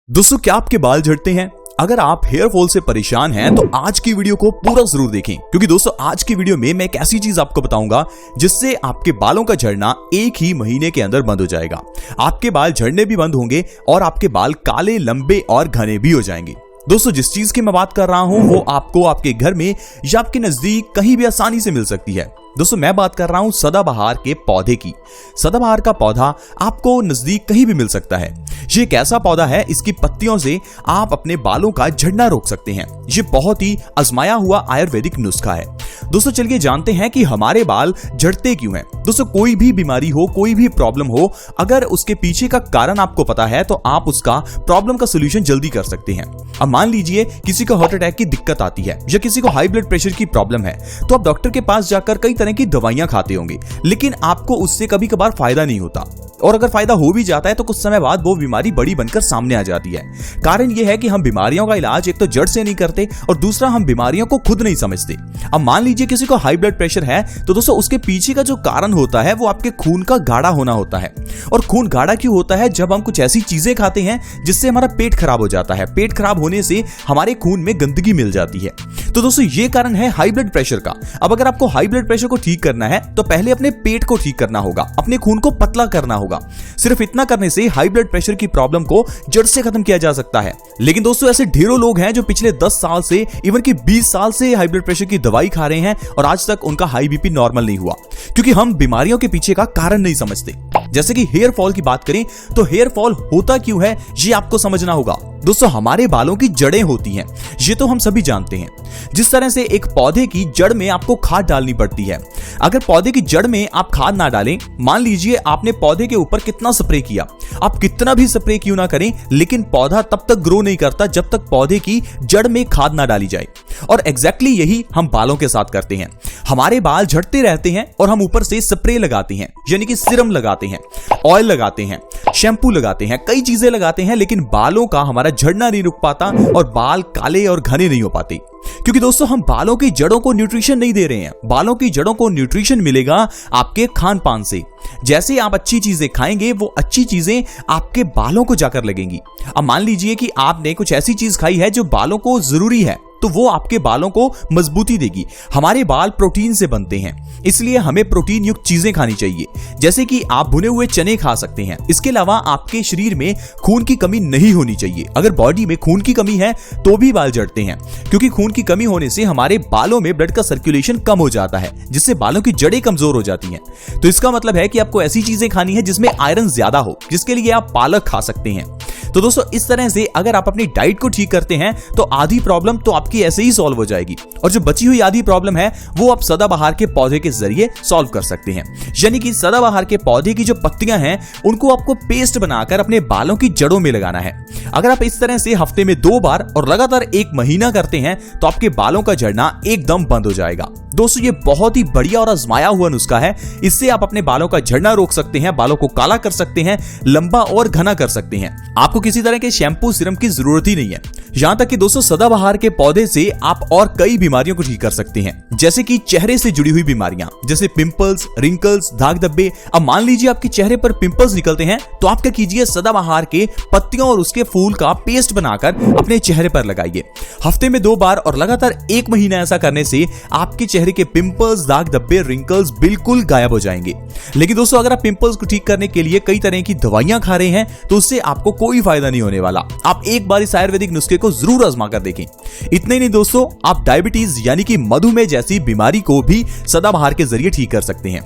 दोस्तों, क्या आपके बाल झड़ते हैं? अगर आप हेयर फॉल से परेशान हैं तो आज की वीडियो को पूरा जरूर देखें, क्योंकि दोस्तों आज की वीडियो में मैं एक ऐसी चीज आपको बताऊंगा जिससे आपके बालों का झड़ना एक ही महीने के अंदर बंद हो जाएगा। आपके बाल झड़ने भी बंद होंगे और आपके बाल काले, लंबे और घने भी हो जाएंगे। दोस्तों, जिस चीज की मैं बात कर रहा हूं वो आपको आपके घर में या आपके नजदीक कहीं भी आसानी से मिल सकती है। दोस्तों, मैं बात कर रहा हूं सदाबहार के पौधे की। सदाबहार का पौधा आपको नजदीक कहीं भी मिल सकता है। ये एक ऐसा पौधा है, इसकी पत्तियों से आप अपने बालों का झड़ना रोक सकते हैं। ये बहुत ही आजमाया हुआ आयुर्वेदिक नुस्खा है। दोस्तों, चलिए जानते हैं कि हमारे बाल झड़ते क्यों हैं। दोस्तों, कोई भी बीमारी हो, कोई भी प्रॉब्लम हो, अगर उसके पीछे का कारण आपको पता है तो आप उसका प्रॉब्लम का सोल्यूशन जल्दी कर सकते हैं। अब मान लीजिए किसी को हार्ट अटैक की दिक्कत आती है या किसी को हाई ब्लड प्रेशर की प्रॉब्लम है, तो आप डॉक्टर के पास जाकर कई तरह की दवाइयां खाते होंगे, लेकिन आपको उससे कभी कभार फायदा नहीं होता। और अगर फायदा हो भी जाता है तो कुछ समय बाद वो बीमारी बड़ी बनकर सामने आ जाती है। कारण यह है कि हम बीमारियों का इलाज एक तो जड़ से नहीं करते और दूसरा हम बीमारियों को खुद नहीं समझते। अब मान लीजिए किसी को हाई ब्लड प्रेशर है, तो दोस्तों उसके पीछे का जो कारण होता है वो आपके खून का गाढ़ा होना होता है। और खून गाढ़ा क्यों होता है? जब हम कुछ ऐसी चीजें खाते हैं जिससे हमारा पेट खराब हो जाता है। पेट खराब होने से हमारे खून में गंदगी मिल जाती है। तो दोस्तों ये कारण है हाई ब्लड प्रेशर का। अब अगर आपको हाई ब्लड प्रेशर को ठीक करना है तो पहले अपने पेट को ठीक करना होगा, अपने खून को पतला करना होगा। सिर्फ इतना करने से हाई ब्लड प्रेशर की प्रॉब्लम को जड़ से खत्म किया जा सकता है। लेकिन दोस्तों ऐसे ढेरों लोग हैं जो पिछले 10 साल से इवन कि 20 साल से हाई ब्लड प्रेशर की दवाई खा रहे हैं और आज तक उनका हाई बीपी नॉर्मल नहीं हुआ, क्योंकि हम बीमारियों के पीछे का कारण नहीं समझते। जैसे कि हेयर फॉल की बात करें तो हेयर फॉल होता क्यों है ये आपको समझना होगा। दोस्तों, हमारे बालों की जड़ें होती हैं, ये तो हम सभी जानते हैं। जिस तरह से एक पौधे की जड़ में आपको खाद डालनी पड़ती है, अगर पौधे की जड़ में आप खाद ना डालें, मान लीजिए आपने पौधे के ऊपर कितना स्प्रे किया, आप कितना भी स्प्रे क्यों ना करें, लेकिन पौधा तब तक ग्रो नहीं करता जब तक पौधे की जड़ में खाद ना डाली जाए। और एग्जैक्टली यही हम बालों के साथ करते हैं। हमारे बाल झड़ते रहते हैं और हम ऊपर से स्प्रे लगाते हैं, यानी कि सीरम लगाते हैं, ऑयल लगाते हैं, शैम्पू लगाते हैं, कई चीजें लगाते हैं, लेकिन बालों का हमारा झड़ना नहीं रुक पाता और बाल काले और घने नहीं हो पाते। क्योंकि दोस्तों हम बालों की जड़ों को न्यूट्रिशन नहीं दे रहे हैं। बालों की जड़ों को न्यूट्रिशन मिलेगा आपके खान पान से। जैसे आप अच्छी चीजें खाएंगे वो अच्छी चीजें आपके बालों को जाकर लगेंगी। अब मान लीजिए कि आपने कुछ ऐसी चीज खाई है जो बालों को जरूरी है, तो वो आपके बालों को मजबूती देगी। हमारे बाल प्रोटीन से बनते हैं, इसलिए हमें प्रोटीन युक्त चीजें खानी चाहिए। जैसे कि आप भुने हुए चने खा सकते हैं। इसके अलावा आपके शरीर में खून की कमी नहीं होनी चाहिए। अगर बॉडी में खून की कमी है तो भी बाल झड़ते हैं, क्योंकि खून की कमी होने से हमारे बालों में ब्लड का सर्कुलेशन कम हो जाता है, जिससे बालों की जड़ें कमजोर हो जाती हैं। तो इसका मतलब है कि आपको ऐसी चीजें खानी है जिसमें आयरन ज्यादा हो, जिसके लिए आप पालक खा सकते हैं। तो दोस्तों इस तरह से अगर आप अपनी डाइट को ठीक करते हैं तो आधी प्रॉब्लम तो आपकी ऐसे ही सॉल्व हो जाएगी, और जो बची हुई आधी प्रॉब्लम है वो आप सदाबहार के पौधे के जरिए सॉल्व कर सकते हैं। यानी कि सदाबहार के पौधे की जो पत्तियां हैं उनको आपको पेस्ट बनाकर अपने बालों की जड़ों में लगाना है। अगर आप इस तरह से हफ्ते में 2 बार और लगातार 1 महीना करते हैं तो आपके बालों का झड़ना एकदम बंद हो जाएगा। दोस्तों ये बहुत ही बढ़िया और आजमाया हुआ नुस्खा है। इससे आप अपने बालों का झड़ना रोक सकते हैं, बालों को काला कर सकते हैं, लंबा और घना कर सकते हैं। आपको किसी तरह के शैम्पू सीरम की जरूरत ही नहीं है। यहां तक कि दोस्तों सदाबहार के पौधे से आप और कई बीमारियों को ठीक कर सकते हैं, जैसे कि चेहरे से जुड़ी हुई बीमारियां, जैसे पिंपल्स, रिंकल्स, दाग धब्बे। अब मान लीजिए आपके चेहरे पर पिंपल्स निकलते हैं तो आप क्या कीजिए, सदाबहार के पत्तियों और उसके फूल का पेस्ट बनाकर अपने चेहरे पर लगाइए। हफ्ते में 2 बार और लगातार 1 महीना ऐसा करने से आपके चेहरे के पिंपल्स, दाग धब्बे, रिंकल्स बिल्कुल गायब हो जाएंगे। लेकिन दोस्तों अगर आप पिंपल्स को ठीक करने के लिए कई तरह की दवाइयां खा रहे हैं तो उससे आपको कोई फायदा नहीं होने वाला। आप एक बार इस आयुर्वेदिक नुस्खे को जरूर आजमा कर देखें। इतना ही नहीं दोस्तों, आप डायबिटीज यानी कि मधुमेह जैसी बीमारी को भी सदाबहार के जरिए ठीक कर सकते हैं।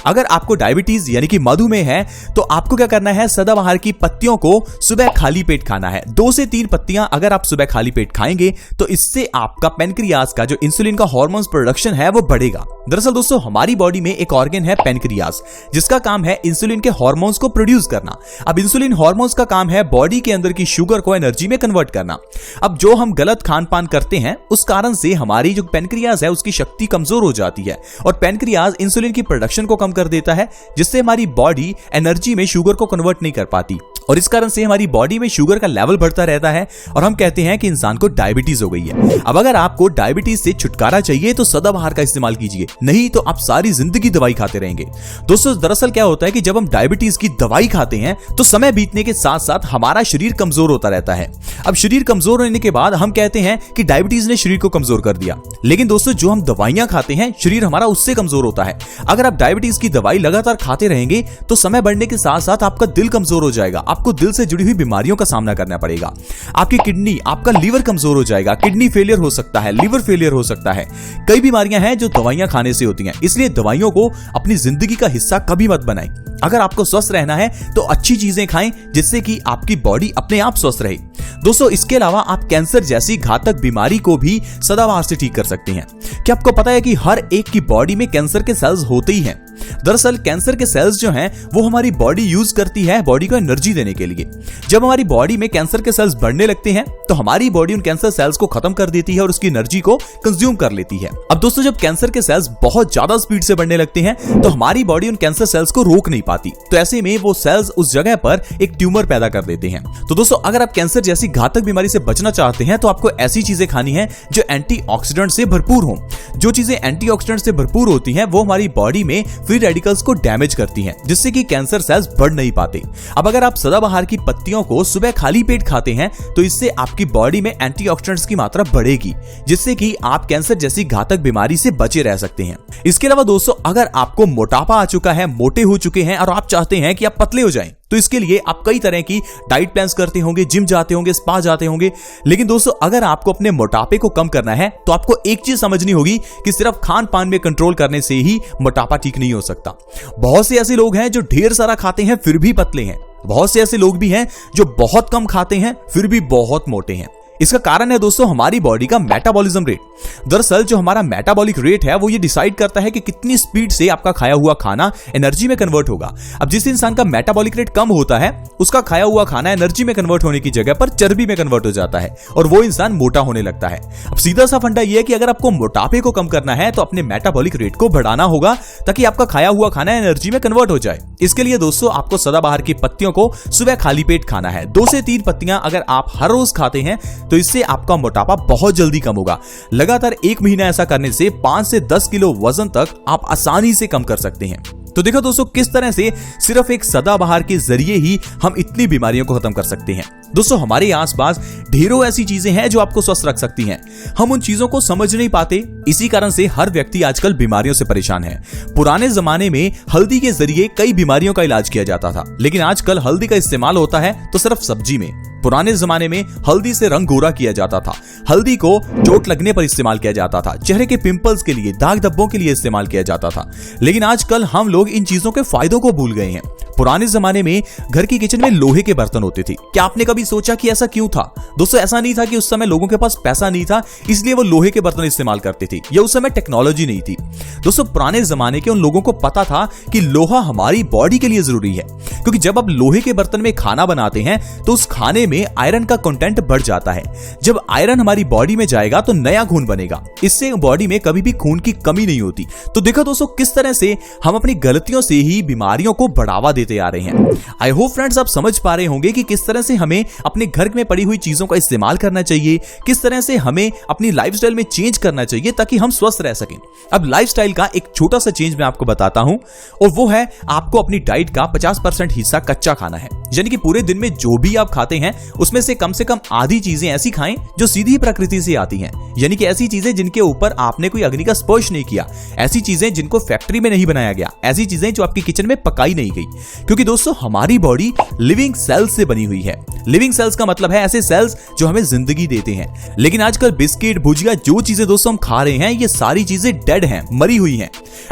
अगर आपको डायबिटीज यानी कि मधुमेह है तो आपको क्या करना है, सदाबहार की पत्तियों को सुबह खाली पेट खाना है। 2 से 3 पत्तियां अगर आप सुबह खाली पेट खाएंगे तो इससे आपका पेनक्रियाज का जो इंसुलिन का हार्मोन्स प्रोडक्शन है वो बढ़ेगा। दरअसल दोस्तों हमारी बॉडी में एक ऑर्गन है पेनक्रियाज, जिसका काम है इंसुलिन के हार्मोन्स को प्रोड्यूस करना। अब इंसुलिन हार्मोन्स का काम है बॉडी के अंदर की शुगर को एनर्जी में कन्वर्ट करना। अब जो हम गलत खान पान करते हैं उस कारण से हमारी जो पेनक्रियाज है उसकी शक्ति कमजोर हो जाती है और पेनक्रियाज इंसुलिन की प्रोडक्शन को कम कर देता है, जिससे हमारी बॉडी एनर्जी में शुगर को कन्वर्ट नहीं कर पाती और इस कारण से हमारी बॉडी में शुगर का लेवल बढ़ता रहता है और हम कहते हैं कि इंसान को डायबिटीज हो गई है। अब अगर आपको डायबिटीज से छुटकारा चाहिए तो सदाबहार का इस्तेमाल कीजिए, नहीं तो आप सारी जिंदगी दवाई खाते रहेंगे। दोस्तों दरअसल क्या होता है कि जब हम डायबिटीज की दवाई खाते हैं तो समय बीतने के साथ साथ हमारा शरीर कमजोर होता रहता है। अब शरीर कमजोर होने के बाद हम कहते हैं कि डायबिटीज ने शरीर को कमजोर कर दिया, लेकिन दोस्तों जो हम दवाइयां खाते हैं शरीर हमारा उससे कमजोर होता है। अगर आप डायबिटीज की दवाई लगातार खाते रहेंगे तो समय बढ़ने के साथ साथ आपका दिल कमजोर हो जाएगा, आपको दिल से जुड़ी हुई बीमारियों का सामना करना पड़ेगा। आपकी किडनी, आपका लीवर कमजोर हो जाएगा, किडनी फेलियर हो सकता है, लीवर फेलियर हो सकता है। कई बीमारियां हैं जो दवाइयां खाने से होती हैं, इसलिए दवाइयों को अपनी जिंदगी का हिस्सा कभी मत बनाएं। अगर आपको स्वस्थ रहना है तो अच्छी चीजें खाएं जिससे कि आपकी बॉडी अपने आप स्वस्थ रहे। दोस्तों इसके अलावा आप कैंसर जैसी घातक बीमारी को भी सदाबहार से ठीक कर सकते हैं। क्या आपको पता है कि हर एक की बॉडी में कैंसर के सेल्स होते ही हैं? दरअसल कैंसर के सेल्स जो हैं वो हमारी बॉडी यूज करती है बॉडी को एनर्जी देने के लिए। जब हमारी बॉडी में कैंसर के सेल्स बढ़ने लगते हैं तो हमारी बॉडी उन कैंसर सेल्स को खत्म कर देती है और उसकी एनर्जी को कंज्यूम कर लेती है। अब दोस्तों जब कैंसर के सेल्स बहुत ज्यादा स्पीड से बढ़ने लगते हैं तो हमारी बॉडी उन कैंसर सेल्स को रोक नहीं पाती, तो ऐसे में वो सेल्स उस जगह पर एक ट्यूमर पैदा कर देते हैं। तो दोस्तों अगर आप कैंसर जैसी घातक बीमारी से बचना चाहते हैं तो आपको ऐसी चीजें खानी है जो एंटीऑक्सीडेंट से भरपूर हो। जो चीजें एंटीऑक्सीडेंट से भरपूर होती हैं वो हमारी बॉडी में फ्री रेडिकल्स को डैमेज करती हैं, जिससे कि कैंसर सेल्स बढ़ नहीं पाते। अब अगर आप सदाबहार की पत्तियों को सुबह खाली पेट खाते हैं तो इससे आपकी बॉडी में एंटीऑक्सीडेंट्स की मात्रा बढ़ेगी, जिससे कि आप कैंसर जैसी घातक बीमारी से बचे रह सकते हैं। इसके अलावा दोस्तों अगर आपको मोटापा आ चुका है, मोटे हो चुके हैं और आप चाहते हैं कि आप पतले हो जाएं, तो इसके लिए आप कई तरह की डाइट प्लान्स करते होंगे, जिम जाते होंगे, स्पा जाते होंगे। लेकिन दोस्तों अगर आपको अपने मोटापे को कम करना है तो आपको एक चीज समझनी होगी कि सिर्फ खान पान में कंट्रोल करने से ही मोटापा ठीक नहीं हो सकता। बहुत से ऐसे लोग हैं जो ढेर सारा खाते हैं फिर भी पतले हैं। बहुत से ऐसे लोग भी हैं जो बहुत कम खाते हैं फिर भी बहुत मोटे हैं। इसका कारण है दोस्तों हमारी बॉडी का मेटाबॉलिज्म रेट। दरअसल जो हमारा मेटाबॉलिक रेट है वो ये डिसाइड करता है कि कितनी स्पीड से आपका खाया हुआ खाना एनर्जी में कन्वर्ट होगा। अब जिस इंसान का मेटाबॉलिक रेट कम होता है उसका खाया हुआ खाना एनर्जी में कन्वर्ट होने की जगह पर चर्बी में कन्वर्ट हो जाता है और वो इंसान मोटा होने लगता है। अब सीधा सा फंडा ये है कि अगर आपको मोटापे को कम करना है तो अपने मेटाबॉलिक रेट को बढ़ाना होगा ताकि आपका खाया हुआ खाना एनर्जी में कन्वर्ट हो जाए। इसके लिए दोस्तों आपको सदाबहार की पत्तियों को सुबह खाली पेट खाना है। 2 से 3 पत्तियां अगर आप हर रोज खाते हैं तो इससे आपका मोटापा बहुत जल्दी कम होगा। लगातार 1 महीना ऐसा करने से 5 से 10 किलो वजन तक आप आसानी से कम कर सकते हैं। तो देखो दोस्तों किस तरह से सिर्फ एक सदाबहार के जरिए ही हम इतनी बीमारियों को खत्म कर सकते हैं। दोस्तों हमारे आसपास ढेरों ऐसी चीजें हैं जो आपको स्वस्थ रख सकती हैं, हम उन चीजों को समझ नहीं पाते। इसी कारण से हर व्यक्ति आजकल बीमारियों से परेशान है। पुराने जमाने में हल्दी के जरिए कई बीमारियों का इलाज किया जाता था, लेकिन आजकल हल्दी का इस्तेमाल होता है तो सिर्फ सब्जी में। पुराने जमाने में हल्दी से रंग गोरा किया जाता था, हल्दी को चोट लगने पर इस्तेमाल किया जाता था, चेहरे के पिंपल्स के लिए, दाग धब्बों के लिए इस्तेमाल किया जाता था। लेकिन आजकल हम लोग इन चीजों के फायदों को भूल गए हैं। पुराने जमाने में घर की किचन में लोहे के बर्तन होते थे। क्या आपने कभी सोचा कि ऐसा क्यों था? दोस्तों ऐसा नहीं था कि उस समय लोगों के पास पैसा नहीं था इसलिए वो लोहे के बर्तन इस्तेमाल करते थे, या उस समय टेक्नोलॉजी नहीं थी। दोस्तों पुराने जमाने के उन लोगों को पता था कि लोहा हमारी बॉडी के लिए जरूरी है, क्योंकि जब आप लोहे के बर्तन में खाना बनाते हैं तो उस खाने में आयरन का कंटेंट बढ़ जाता है। जब आयरन हमारी बॉडी में जाएगा तो नया खून बनेगा, इससे बॉडी में कभी भी खून की कमी नहीं होती। तो देखो दोस्तों किस तरह से हम अपनी गलतियों से ही बीमारियों को बढ़ावा देते आ रहे हैं। आई होप फ्रेंड्स आप समझ पा रहे होंगे कि किस तरह से हमें अपने घर में पड़ी हुई चीजों का इस्तेमाल करना चाहिए, किस तरह से हमें अपनी लाइफस्टाइल में चेंज करना चाहिए ताकि हम स्वस्थ रह सकें। अब लाइफस्टाइल का एक छोटा सा चेंज मैं आपको बताता हूं, और वो है आपको अपनी डाइट का 50% हिस्सा कच्चा खाना है। यानी कि पूरे दिन में जो भी आप खाते हैं उसमें से कम आधी चीजें ऐसी खाएं जो सीधी प्रकृति से आती हैं, यानी कि ऐसी चीजें जिनके ऊपर आपने कोई अग्नि का स्पर्श नहीं किया, ऐसी चीजें जिनको फैक्ट्री में नहीं बनाया गया, ऐसी चीजें जो आपकी किचन में पकाई नहीं गई। क्योंकि दोस्तों हमारी बॉडी लिविंग सेल्स से बनी हुई है। लिविंग सेल्स का मतलब है ऐसे सेल्स जो हमें जिंदगी देते हैं। लेकिन आजकल बिस्किट, भुजिया, जो चीजें दोस्तों हम खा रहे हैं ये सारी चीजें डेड हैं, मरी हुई हैं।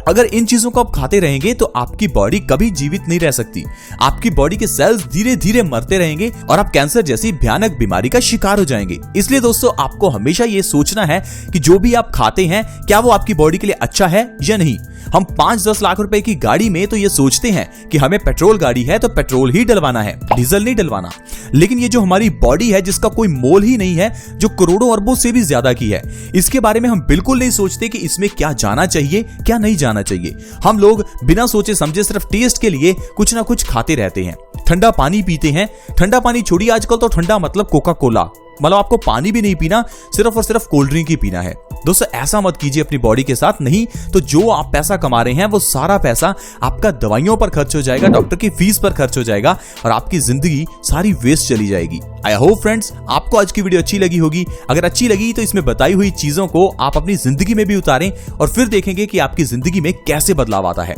अगर इन चीजों को आप खाते रहेंगे तो आपकी बॉडी कभी जीवित नहीं रह सकती। आपकी बॉडी के सेल्स धीरे धीरे मरते रहेंगे और आप कैंसर जैसी भयानक बीमारी का शिकार हो जाएंगे। इसलिए दोस्तों आपको हमेशा ये सोचना है कि जो भी आप खाते हैं क्या वो आपकी बॉडी के लिए अच्छा है या नहीं। हम 5-10 लाख रुपए की गाड़ी में तो ये सोचते हैं कि हमें पेट्रोल गाड़ी है तो पेट्रोल ही डलवाना है, डीजल नहीं डलवाना। लेकिन ये जो हमारी बॉडी है जिसका कोई मोल ही नहीं है, जो करोड़ों अरबों से भी ज्यादा की है, इसके बारे में हम बिल्कुल नहीं सोचते कि इसमें क्या जाना चाहिए क्या नहीं जाना चाहिए। हम लोग बिना सोचे समझे सिर्फ टेस्ट के लिए कुछ ना कुछ खाते रहते हैं। ठंडा पानी पीते हैं, ठंडा पानी छोड़िए, आजकल तो ठंडा मतलब कोका कोला, मतलब आपको पानी भी नहीं पीना, सिर्फ और सिर्फ कोल्ड ड्रिंक ही पीना है। दोस्तों ऐसा मत कीजिए अपनी बॉडी के साथ, नहीं तो जो आप पैसा कमा रहे हैं वो सारा पैसा आपका दवाइयों पर खर्च हो जाएगा, डॉक्टर की फीस पर खर्च हो जाएगा और आपकी जिंदगी सारी वेस्ट चली जाएगी। आई होप फ्रेंड्स आपको आज की वीडियो अच्छी लगी होगी। अगर अच्छी लगी तो इसमें बताई हुई चीजों को आप अपनी जिंदगी में भी उतारें और फिर देखेंगे कि आपकी जिंदगी में कैसे बदलाव आता है।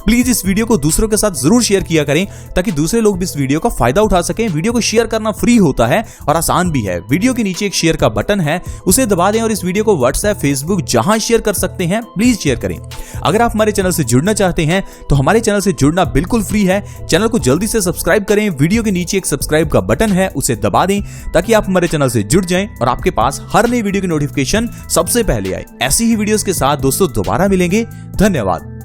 प्लीज इस वीडियो को दूसरों के साथ जरूर शेयर किया करें ताकि दूसरे लोग भी इस वीडियो का फायदा उठा सकें। वीडियो को शेयर करना फ्री होता है और आसान भी है। वीडियो के नीचे एक शेयर का बटन है, उसे दबा दें और इस वीडियो को व्हाट्सएप, फेसबुक जहां शेयर कर सकते हैं प्लीज शेयर करें। अगर आप हमारे चैनल से जुड़ना चाहते हैं तो हमारे चैनल से जुड़ना बिल्कुल फ्री है। चैनल को जल्दी से सब्सक्राइब करें। वीडियो के नीचे एक सब्सक्राइब का बटन है, उसे दबा दें ताकि आप हमारे चैनल से जुड़ जाएं और आपके पास हर नई वीडियो की नोटिफिकेशन सबसे पहले आए। ऐसी ही वीडियोस के साथ दोस्तों दोबारा मिलेंगे। धन्यवाद।